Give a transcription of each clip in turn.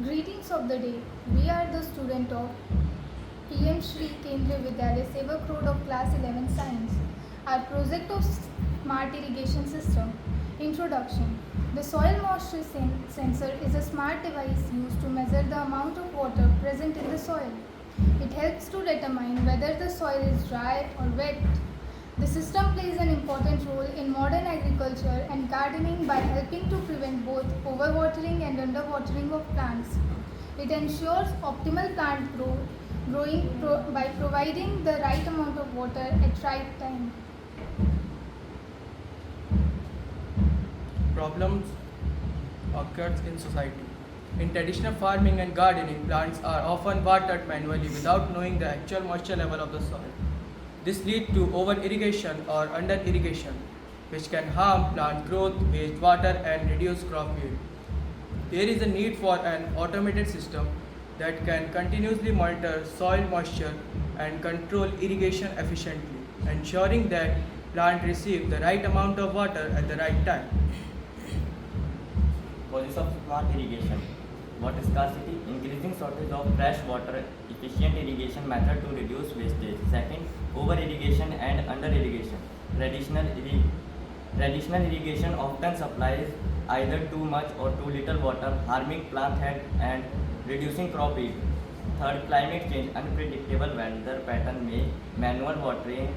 Greetings of the day. We are the student of PM Shri Kendriya Vidyalaya Sevak Road of Class 11 Science. Our project of Smart Irrigation System. Introduction. The soil moisture sensor is a smart device used to measure the amount of water present in the soil. It helps to determine whether the soil is dry or wet. The system plays an important role in modern agriculture and gardening by helping to prevent both overwatering and underwatering of plants. It ensures optimal plant growing by providing the right amount of water at right time. Problems occurs in society. In traditional farming and gardening, plants are often watered manually without knowing the actual moisture level of the soil. This leads to over irrigation or under irrigation, which can harm plant growth, waste water, and reduce crop yield. There is a need for an automated system that can continuously monitor soil moisture and control irrigation efficiently, ensuring that plants receive the right amount of water at the right time. Causes of smart irrigation. Water scarcity, increasing shortage of fresh water, efficient irrigation method to reduce wastage. Second, over irrigation and under irrigation. Traditional irrigation often supplies either too much or too little water, harming plant health and reducing crop yield. Third, climate change, unpredictable weather pattern may manual watering,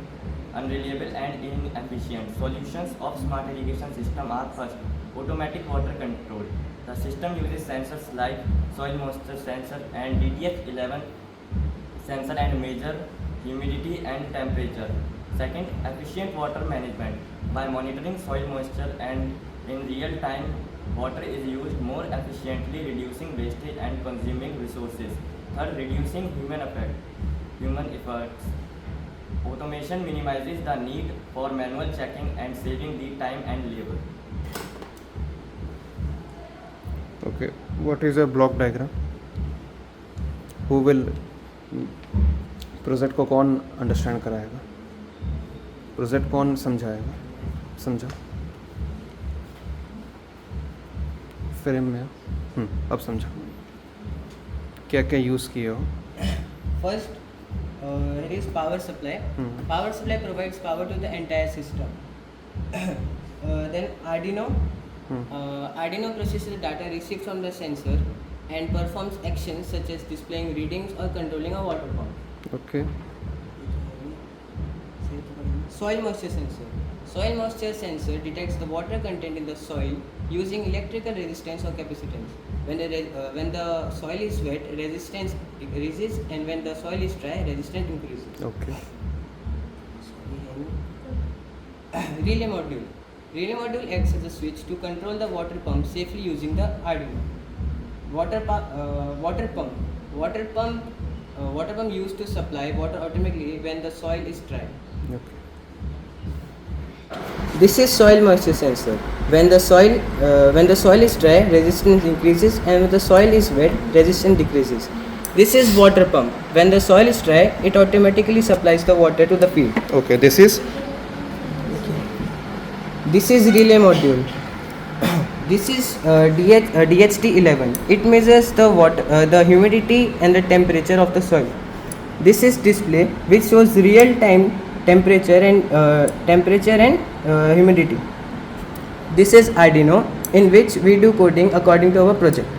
unreliable and inefficient. Solutions of smart irrigation system are: first, automatic water control. The system uses sensors like soil moisture sensor and DTH11 sensor and measure humidity and temperature. Second, efficient water management. By monitoring soil moisture and in real time, water is used more efficiently, reducing wastage and consuming resources. Third, reducing human efforts. Automation minimizes the need for manual checking and saving the time and labor. Okay, what is a block diagram? Who will project को कौन understand कराएगा? Project कौन समझाएगा? समझा frame में अब समझा क्या क्या यूज़ किए हो? First, here is power supply. Power supply provides power to the entire system. Then Arduino. Arduino processes data received from the sensor and performs actions such as displaying readings or controlling a water pump. Okay. Soil moisture sensor. Soil moisture sensor detects the water content in the soil using electrical resistance or capacitance. When the soil is wet, resistance decreases, and when the soil is dry, resistance increases. Okay. Relay module. Relay module acts as a switch to control the water pump safely using the Arduino. Water pump. Water pump used to supply water automatically when the soil is dry. Okay. This is soil moisture sensor. When the soil is dry, resistance increases, and when the soil is wet, resistance decreases. This is water pump. When the soil is dry, it automatically supplies the water to the field. Okay, this is relay module. This is DHT11. It measures the humidity and the temperature of the soil. This is display, which shows real-time temperature and humidity. This is Arduino, in which we do coding according to our project.